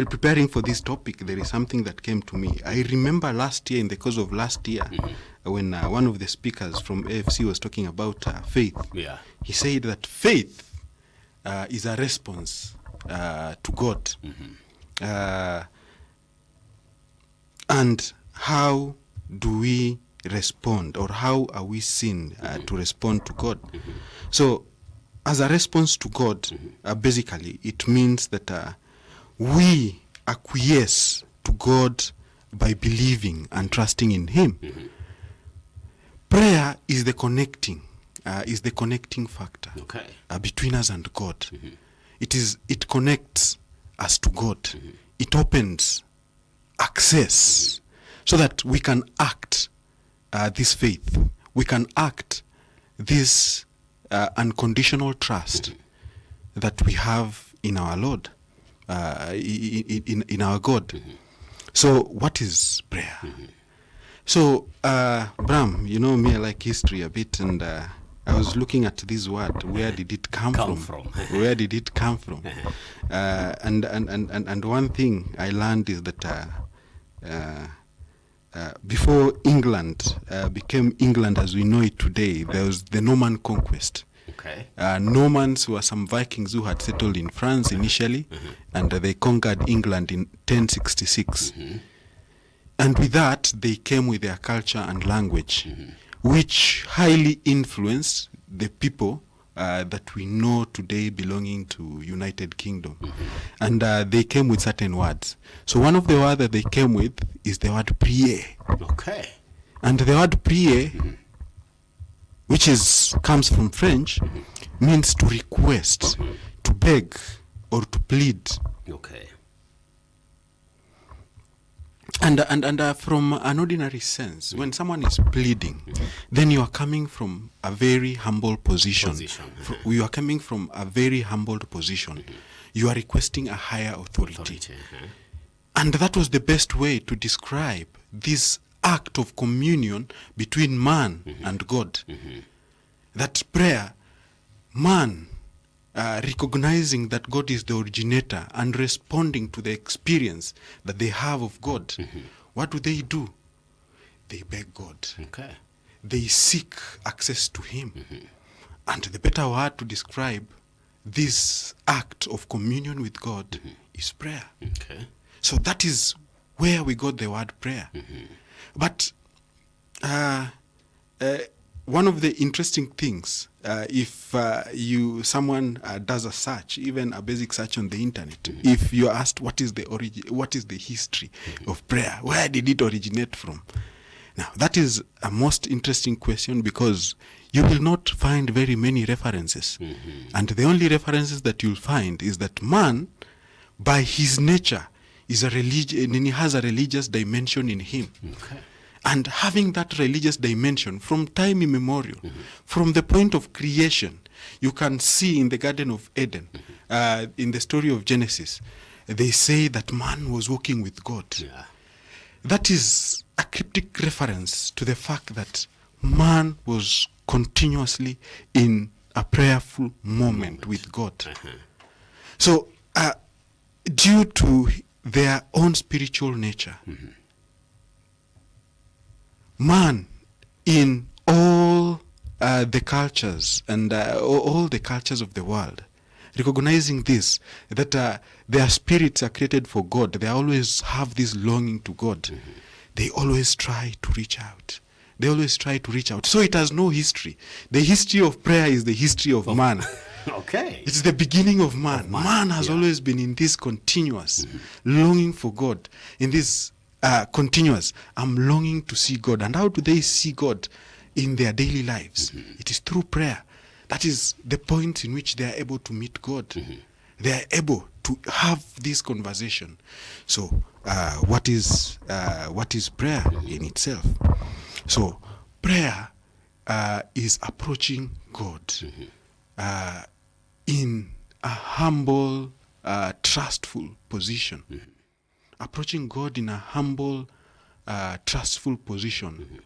preparing for this topic, there is something that came to me. I remember last year, in the course of last year, when one of the speakers from AFC was talking about faith. Yeah. He said that faith is a response to God. And how do we respond, or how are we seen to respond to God? So, as a response to God, basically, it means that we acquiesce to God by believing and trusting in Him. Prayer is the connecting factor between us and God. It connects us to God. It opens access so that we can act this faith. We can act this unconditional trust that we have in our Lord, in our God. So what is prayer? So Bram, you know me, I like history a bit, and I was looking at this word. Where did it come from? Where did it come from? And one thing I learned is that before England became England as we know it today, there was the Norman conquest. Normans were some Vikings who had settled in France initially, and they conquered England in 1066. And with that, they came with their culture and language, which highly influenced the people that we know today belonging to United Kingdom. And they came with certain words. So one of the words that they came with is the word prier. And the word prier, which comes from French, means to request, to beg, or to plead. And from an ordinary sense, when someone is pleading, then you are coming from a very humble position. You are coming from a very humbled position. You are requesting a higher authority. And that was the best way to describe this act of communion between man and God. That prayer, man recognizing that God is the originator and responding to the experience that they have of God. What do? They beg God. They seek access to Him. And the better word to describe this act of communion with God is prayer. So that is where we got the word prayer. But one of the interesting things, if someone does a search, even a basic search on the internet, if you are asked what is the origin, what is the history of prayer, where did it originate from? Now, that is a most interesting question, because you will not find very many references. And the only references that you'll find is that man, by his nature, is a religion, and he has a religious dimension in him. And having that religious dimension from time immemorial, from the point of creation, you can see in the Garden of Eden, in the story of Genesis, they say that man was walking with God. That is a cryptic reference to the fact that man was continuously in a prayerful moment with God. So, due to their own spiritual nature, man, in all the cultures and all the cultures of the world, recognizing this, that their spirits are created for God, they always have this longing to God. They always try to reach out. So it has no history. The history of prayer is the history of man. It's the beginning of man. Man has always been in this continuous longing for God, in this continuous, I'm longing to see God. And how do they see God in their daily lives? It is through prayer. That is the point in which they are able to meet God. They are able to have this conversation. So what is prayer in itself? So prayer is approaching God in a humble, trustful position. Approaching God in a humble, trustful position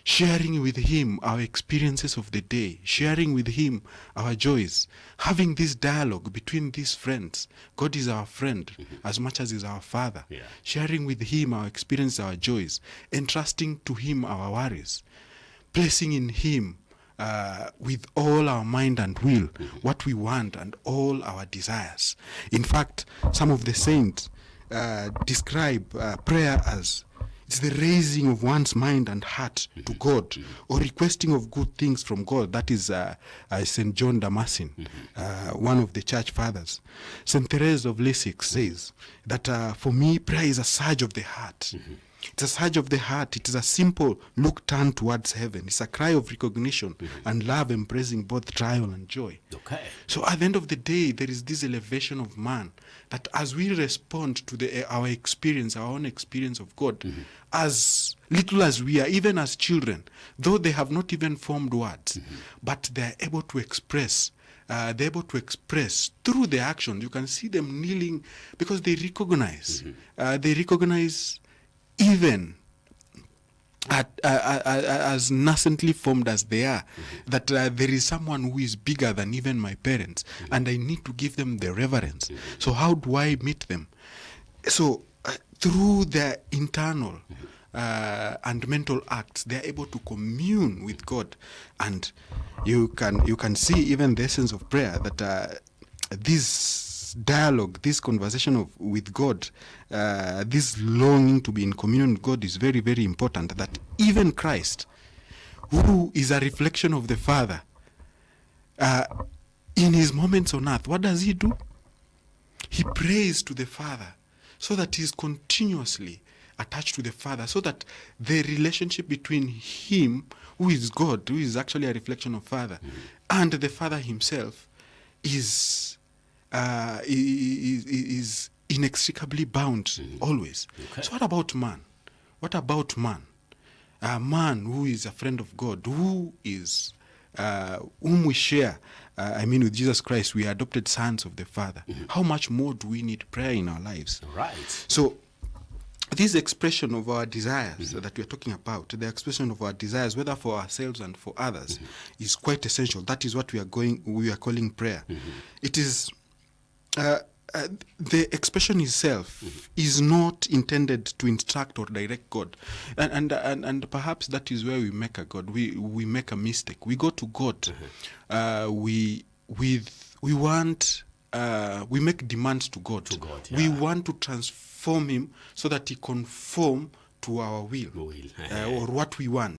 sharing with him our experiences of the day, sharing with him our joys, having this dialogue between these friends. God is our friend as much as he's our father. Yeah. Sharing with him our experiences, our joys, entrusting to him our worries, placing in him with all our mind and will what we want and all our desires. In fact, some of the saints describe prayer as it's the raising of one's mind and heart to God, or requesting of good things from God. That is St. John Damascene, one of the church fathers. St. Therese of Lisieux says that for me, prayer is a surge of the heart. It's a surge of the heart. It is a simple look turned towards heaven. It's a cry of recognition and love, embracing both trial and joy. Okay. So at the end of the day, there is this elevation of man that as we respond to our experience, our own experience of God, as little as we are, even as children, though they have not even formed words, but they are able to express. They're able to express through their actions. You can see them kneeling because they recognize. They recognize even as nascently formed as they are, that there is someone who is bigger than even my parents, and I need to give them the reverence. So how do I meet them? So through their internal and mental acts, they are able to commune with God, and you can see even the essence of prayer, that this dialogue, this conversation with God, this longing to be in communion with God is very, very important. That even Christ, who is a reflection of the Father, in his moments on earth, what does he do? He prays to the Father so that he is continuously attached to the Father, so that the relationship between him, who is God, who is actually a reflection of Father, and the Father himself is inextricably bound always. Okay. So what about man? What about man? Man who is a friend of God, who is whom we share, with Jesus Christ, we are adopted sons of the Father. How much more do we need prayer in our lives? Right. So this expression of our desires that we are talking about, the expression of our desires, whether for ourselves and for others, is quite essential. That is what we are calling prayer. It is the expression itself is not intended to instruct or direct God, and perhaps that is where we make a God. We make a mistake. We go to God. We make demands to God. We want to transform him so that he conform to our will, or what we want.